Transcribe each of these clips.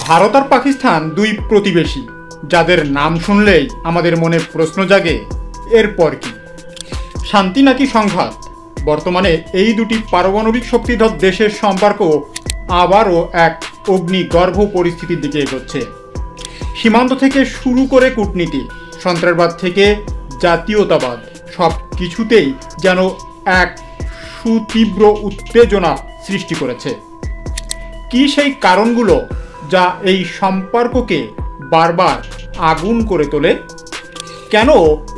ভারত আর পাকিস্তান দুই প্রতিবেশী, যাদের নাম শুনলেই আমাদের মনে প্রশ্ন জাগে এরপর কি? শান্তি নাকি সংঘাত? বর্তমানে এই দুটি পারমাণবিক শক্তিধর দেশের সম্পর্ক আবারও এক অগ্নিগর্ভ পরিস্থিতির দিকে এগোচ্ছে। সীমান্ত থেকে শুরু করে কূটনীতি, সন্ত্রাসবাদ থেকে জাতীয়তাবাদ, সব কিছুতেই যেন এক সুতীব্র উত্তেজনা সৃষ্টি করেছে। কি সেই কারণগুলো যা এই সম্পর্ককে বারবার আগুন করে তোলে? কেন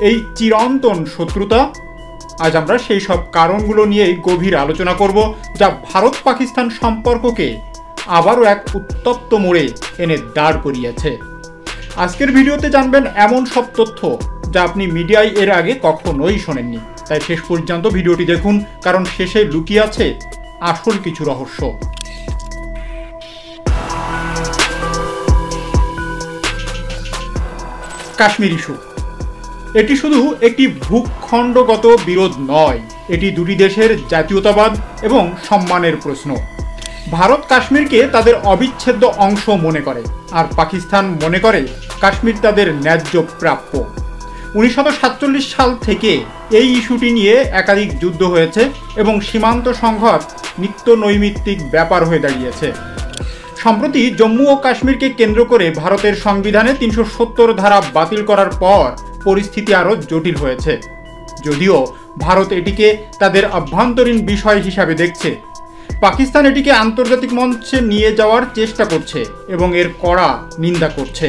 এই চিরন্তন শত্রুতা? আজ আমরা সেই সব কারণগুলো নিয়েই গভীর আলোচনা করব, যা ভারত পাকিস্তান সম্পর্ককে আবারও এক উত্তপ্ত মোড়ে এনে দাঁড় করিয়েছে। আজকের ভিডিওতে জানবেন এমন সব তথ্য যা আপনি মিডিয়ায় এর আগে কখনোই শোনেননি। তাই শেষ পর্যন্ত ভিডিওটি দেখুন, কারণ শেষে লুকিয়ে আছে আসল কিছু রহস্য। কাশ্মীর ইস্যু। এটি শুধু একটি ভূখণ্ডগত বিরোধ নয়, এটি দুটি দেশের জাতীয়তাবাদ এবং সম্মানের প্রশ্ন। ভারত কাশ্মীরকে তাদের অবিচ্ছেদ্য অংশ মনে করে, আর পাকিস্তান মনে করে কাশ্মীর তাদের ন্যায্য প্রাপ্য। 1947 সাল থেকে এই ইস্যুটি নিয়ে একাধিক যুদ্ধ হয়েছে এবং সীমান্ত সংঘাত নিত্য নৈমিত্তিক ব্যাপার হয়ে দাঁড়িয়েছে। সম্প্রতি জম্মু ও কাশ্মীরকে কেন্দ্র করে ভারতের সংবিধানে 370 ধারা বাতিল করার পর পরিস্থিতি আরও জটিল হয়েছে। যদিও ভারত এটিকে তাদের আভ্যন্তরীণ বিষয় হিসাবে দেখছে, পাকিস্তান এটিকে আন্তর্জাতিক মঞ্চে নিয়ে যাওয়ার চেষ্টা করছে এবং এর কড়া নিন্দা করছে।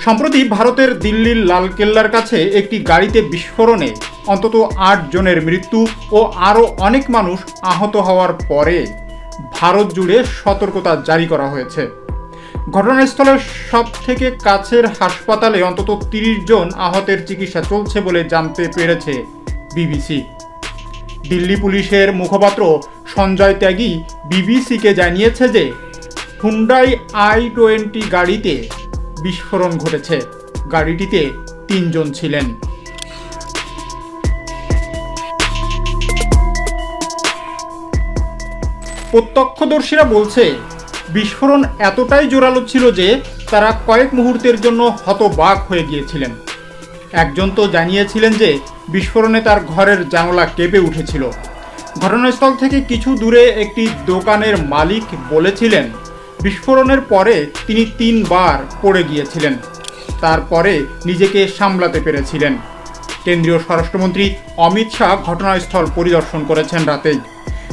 সম্প্রতি ভারতের দিল্লির লালকেল্লার কাছে একটি গাড়িতে বিস্ফোরণে অন্তত 8 জনের মৃত্যু ও আরও অনেক মানুষ আহত হওয়ার পরে ভারত জুড়ে সতর্কতা জারি করা হয়েছে। ঘটনাস্থলের সব থেকে কাছের হাসপাতালে অন্তত 30 জন আহতের চিকিৎসা চলছে বলে জানতে পেরেছে বিবিসি। দিল্লি পুলিশের মুখপাত্র সঞ্জয় ত্যাগী বিবিসিকে জানিয়েছে যে হুন্ডাই i20 গাড়িতে বিস্ফোরণ ঘটেছে। গাড়িটিতে 3 জন ছিলেন। প্রত্যক্ষদর্শীরা বলছে বিস্ফোরণ এতটাই জোরালো ছিল যে তারা কয়েক মুহূর্তের জন্য হতবাক হয়ে গিয়েছিলেন। একজন তো জানিয়েছিলেন যে বিস্ফোরণে তার ঘরের জানালা কেঁপে উঠেছিল। ঘটনাস্থল থেকে কিছু দূরে একটি দোকানের মালিক বলেছিলেন বিস্ফোরণের পরে তিনি 3 বার পড়ে গিয়েছিলেন, তারপরে নিজেকে সামলাতে পেরেছিলেন। কেন্দ্রীয় স্বরাষ্ট্রমন্ত্রী অমিত শাহ ঘটনাস্থল পরিদর্শন করেছেন রাতেই।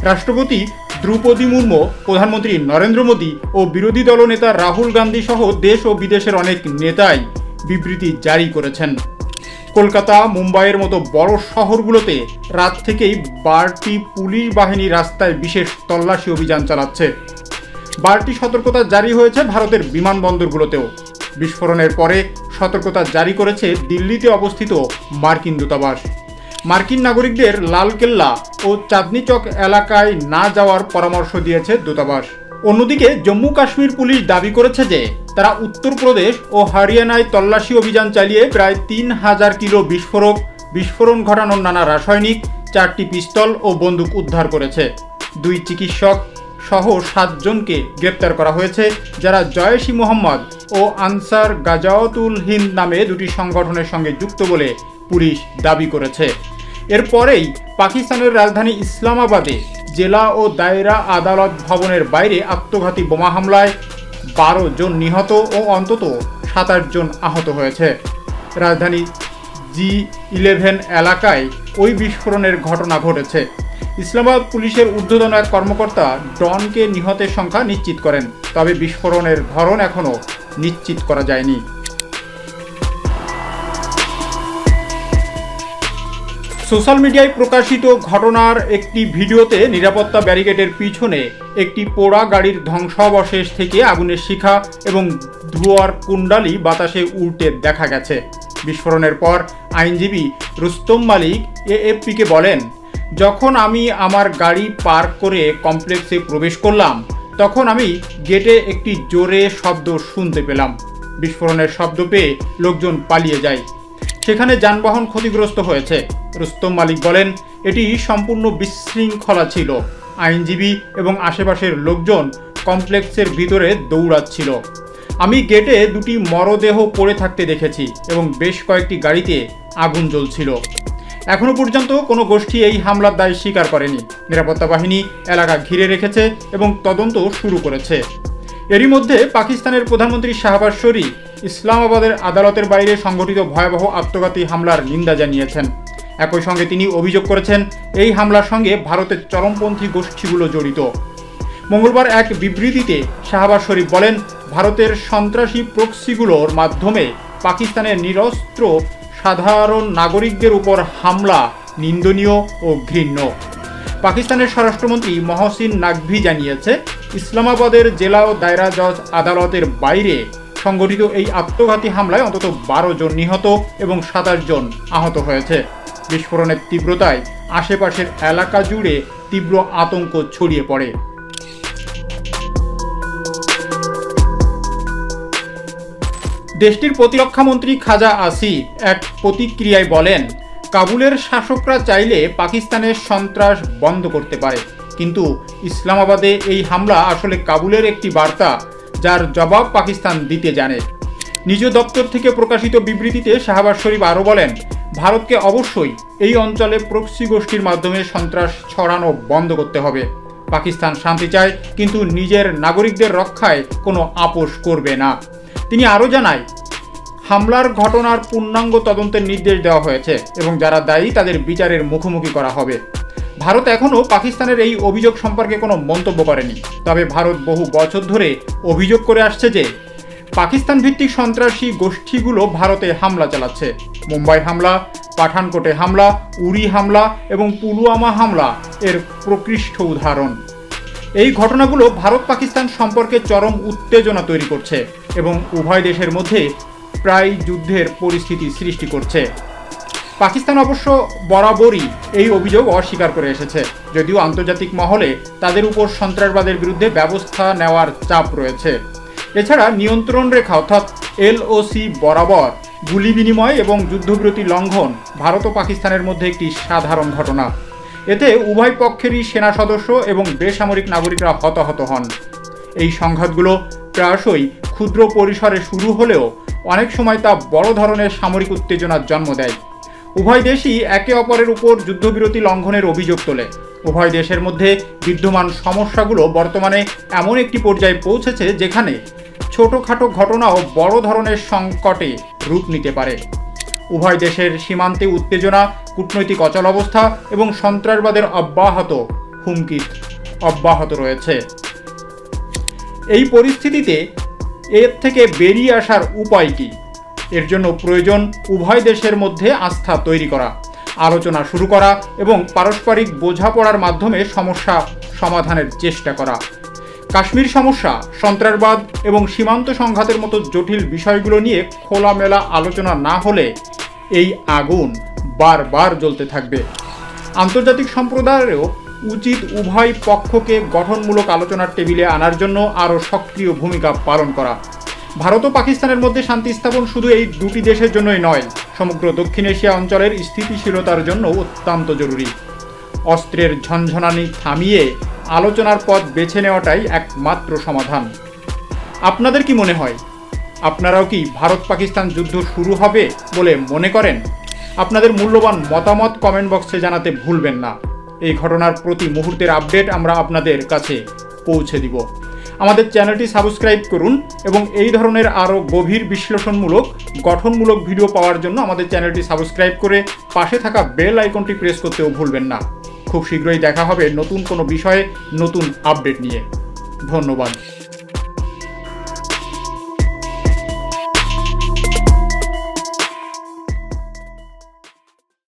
রাষ্ট্রপতি দ্রৌপদী মুর্মু, প্রধানমন্ত্রী নরেন্দ্র মোদী ও বিরোধী দলনেতা রাহুল গান্ধী সহ দেশ ও বিদেশের অনেক নেতাই বিবৃতি জারি করেছেন। কলকাতা, মুম্বাইয়ের মতো বড় শহরগুলোতে রাত থেকেই বাড়তি পুলিশ বাহিনী রাস্তায় বিশেষ তল্লাশি অভিযান চালাচ্ছে। বাড়তি সতর্কতা জারি হয়েছে ভারতের বিমানবন্দরগুলোতেও। বিস্ফোরণের পরে সতর্কতা জারি করেছে দিল্লিতে অবস্থিত মার্কিন দূতাবাস। মার্কিন নাগরিকদের লালকেল্লা ও চাঁদনি চক এলাকায় না যাওয়ার পরামর্শ দিয়েছে দূতাবাস। অন্যদিকে জম্মু কাশ্মীর পুলিশ দাবি করেছে যে তারা উত্তরপ্রদেশ ও হরিয়ানায় তল্লাশি অভিযান চালিয়ে প্রায় 3000 কিলো বিস্ফোরণ ঘটানোর নানা রাসায়নিক, 4টি পিস্তল ও বন্দুক উদ্ধার করেছে। 2 চিকিৎসক সহ 7 জনকে গ্রেপ্তার করা হয়েছে, যারা জয়শ-ই-মোহাম্মদ ও আনসার গাজাওয়াতুল হিন্দ নামে 2টি সংগঠনের সঙ্গে যুক্ত বলে পুলিশ দাবি করেছে। এরপরেই পাকিস্তানের রাজধানী ইসলামাবাদে জেলা ও দায়রা আদালত ভবনের বাইরে আত্মঘাতী বোমা হামলায় 12 জন নিহত ও অন্তত 27 জন আহত হয়েছে। রাজধানী G11 এলাকায় ওই বিস্ফোরণের ঘটনা ঘটেছে। ইসলামাবাদ পুলিশের ঊর্ধ্বতন এক কর্মকর্তা ডনকে নিহতের সংখ্যা নিশ্চিত করেন, তবে বিস্ফোরণের ধরন এখনও নিশ্চিত করা যায়নি। সোশ্যাল মিডিয়ায় প্রকাশিত ঘটনার একটি ভিডিওতে নিরাপত্তা ব্যারিকেডের পিছনে একটি পোড়া গাড়ির ধ্বংসাবশেষ থেকে আগুনের শিখা এবং ধোঁয়ার কুণ্ডালি বাতাসে উল্টে দেখা গেছে। বিস্ফোরণের পর আইনজীবী রুস্তম মালিক এএফপিকে বলেন, যখন আমি আমার গাড়ি পার্ক করে কমপ্লেক্সে প্রবেশ করলাম, তখন আমি গেটে একটি জোরে শব্দ শুনতে পেলাম। বিস্ফোরণের শব্দ পেয়ে লোকজন পালিয়ে যায়। সেখানে যানবাহন ক্ষতিগ্রস্ত হয়েছে। রুস্তম মালিক বলেন, এটি সম্পূর্ণ বিশৃঙ্খলা ছিল। আইনজীবী এবং আশেপাশের লোকজন কমপ্লেক্সের ভিতরে দৌড়াচ্ছিল। আমি গেটে দুটি মরদেহ পড়ে থাকতে দেখেছি এবং বেশ কয়েকটি গাড়িতে আগুন জ্বলছিল। এখনো পর্যন্ত কোনো গোষ্ঠী এই হামলার দায় স্বীকার করেনি। নিরাপত্তা বাহিনী এলাকা ঘিরে রেখেছে এবং তদন্ত শুরু করেছে। এরই মধ্যে পাকিস্তানের প্রধানমন্ত্রী শাহবাজ শরীফ ইসলামাবাদের আদালতের বাইরে সংঘটিত ভয়াবহ আত্মঘাতী হামলার নিন্দা জানিয়েছেন। একই সঙ্গে তিনি অভিযোগ করেছেন এই হামলার সঙ্গে ভারতের চরমপন্থী গোষ্ঠীগুলো জড়িত। মঙ্গলবার এক বিবৃতিতে শাহবাজ শরীফ বলেন, ভারতের সন্ত্রাসী প্রক্সিগুলোর মাধ্যমে পাকিস্তানের নিরস্ত্র সাধারণ নাগরিকদের উপর হামলা নিন্দনীয় ও ঘৃণ্য। পাকিস্তানের স্বরাষ্ট্রমন্ত্রী মহসিন নাকভি জানিয়েছে, ইসলামাবাদের জেলা ও দায়রা জজ আদালতের বাইরে সংগঠিত এই আত্মঘাতী হামলায় অন্তত 12 জন নিহত এবং 27 জন আহত হয়েছে। বিস্ফোরণের তীব্রতায় আশেপাশের এলাকা জুড়ে তীব্র আতঙ্ক ছড়িয়ে পড়ে। দেশটির প্রতিরক্ষামন্ত্রী খাজা আসিফ এক প্রতিক্রিয়ায় বলেন, কাবুলের শাসকরা চাইলে পাকিস্তানের সন্ত্রাস বন্ধ করতে পারে, কিন্তু ইসলামাবাদে এই হামলা আসলে কাবুলের একটি বার্তা, যার জবাব পাকিস্তান দিতে জানে। নিজ দপ্তর থেকে প্রকাশিত বিবৃতিতে শাহবাজ শরীফ আরও বলেন, ভারতকে অবশ্যই এই অঞ্চলে প্রক্সি গোষ্ঠীর মাধ্যমে সন্ত্রাস ছড়ানো বন্ধ করতে হবে। পাকিস্তান শান্তি চায়, কিন্তু নিজের নাগরিকদের রক্ষায় কোনো আপোষ করবে না। তিনি আরও জানায়, হামলার ঘটনার পূর্ণাঙ্গ তদন্তের নির্দেশ দেওয়া হয়েছে এবং যারা দায়ী তাদের বিচারের মুখোমুখি করা হবে। ভারত এখনও পাকিস্তানের এই অভিযোগ সম্পর্কে কোনো মন্তব্য করেনি। তবে ভারত বহু বছর ধরে অভিযোগ করে আসছে যে পাকিস্তান ভিত্তিক সন্ত্রাসী গোষ্ঠীগুলো ভারতে হামলা চালাচ্ছে। মুম্বাই হামলা, পাঠানকোটে হামলা, উরি হামলা এবং পুলওয়ামা হামলা এর প্রকৃষ্ট উদাহরণ। এই ঘটনাগুলো ভারত পাকিস্তান সম্পর্কে চরম উত্তেজনা তৈরি করছে এবং উভয় দেশের মধ্যে প্রায় যুদ্ধের পরিস্থিতি সৃষ্টি করছে। পাকিস্তান অবশ্য বরাবরই এই অভিযোগ অস্বীকার করে এসেছে, যদিও আন্তর্জাতিক মহলে তাদের উপর সন্ত্রাসবাদের বিরুদ্ধে ব্যবস্থা নেওয়ার চাপ রয়েছে। এছাড়া নিয়ন্ত্রণ রেখা অর্থাৎ LOC বরাবর গুলি বিনিময় এবং যুদ্ধবিরতি লঙ্ঘন ভারত ও পাকিস্তানের মধ্যে একটি সাধারণ ঘটনা। এতে উভয় পক্ষেরই সেনা সদস্য এবং বেসামরিক নাগরিকরা হতাহত হন। এই সংঘাতগুলো প্রায়শই ক্ষুদ্র পরিসরে শুরু হলেও অনেক সময় তা বড় ধরনের সামরিক উত্তেজনার জন্ম দেয়। উভয় দেশই একে অপরের উপর যুদ্ধবিরতি লঙ্ঘনের অভিযোগ তোলে। উভয় দেশের মধ্যে বিদ্যমান সমস্যাগুলো বর্তমানে এমন একটি পর্যায়ে পৌঁছেছে যেখানে ছোটোখাটো ঘটনাও বড় ধরনের সংকটে রূপ নিতে পারে। উভয় দেশের সীমান্তে উত্তেজনা, কূটনৈতিক অচলাবস্থা এবং সন্ত্রাসবাদের হুমকি অব্যাহত রয়েছে। এই পরিস্থিতিতে এর থেকে বেরিয়ে আসার উপায় কী? এর জন্য প্রয়োজন উভয় দেশের মধ্যে আস্থা তৈরি করা, আলোচনা শুরু করা এবং পারস্পরিক বোঝাপড়ার মাধ্যমে সমস্যা সমাধানের চেষ্টা করা। কাশ্মীর সমস্যা, সন্ত্রাসবাদ এবং সীমান্ত সংঘাতের মতো জটিল বিষয়গুলো নিয়ে খোলামেলা আলোচনা না হলে এই আগুন বারবার জ্বলতে থাকবে। আন্তর্জাতিক সম্প্রদায়েরও উচিত উভয় পক্ষকে গঠনমূলক আলোচনার টেবিলে আনার জন্য আরও সক্রিয় ভূমিকা পালন করা। ভারত ও পাকিস্তানের মধ্যে শান্তি স্থাপন শুধু এই দুটি দেশের জন্যই নয়, সমগ্র দক্ষিণ এশিয়া অঞ্চলের স্থিতিশীলতার জন্য অত্যন্ত জরুরি। অস্ত্রের ঝনঝনানি থামিয়ে আলোচনার পথ বেছে নেওয়াটাই একমাত্র সমাধান। আপনাদের কি মনে হয়? আপনারাও কি ভারত পাকিস্তান যুদ্ধ শুরু হবে বলে মনে করেন? আপনাদের মূল্যবান মতামত কমেন্ট বক্সে জানাতে ভুলবেন না। এই ঘটনার প্রতি মুহূর্তের আপডেট আমরা আপনাদের কাছে পৌঁছে দিব। আমাদের চ্যানেলটি সাবস্ক্রাইব করুন এবং এই ধরনের আরও গভীর বিশ্লেষণমূলক গঠনমূলক ভিডিও পাওয়ার জন্য আমাদের চ্যানেলটি সাবস্ক্রাইব করে পাশে থাকা বেল আইকনটি প্রেস করতেও ভুলবেন না। খুব শীঘ্রই দেখা হবে নতুন কোনো বিষয়ে নতুন আপডেট নিয়ে। ধন্যবাদ।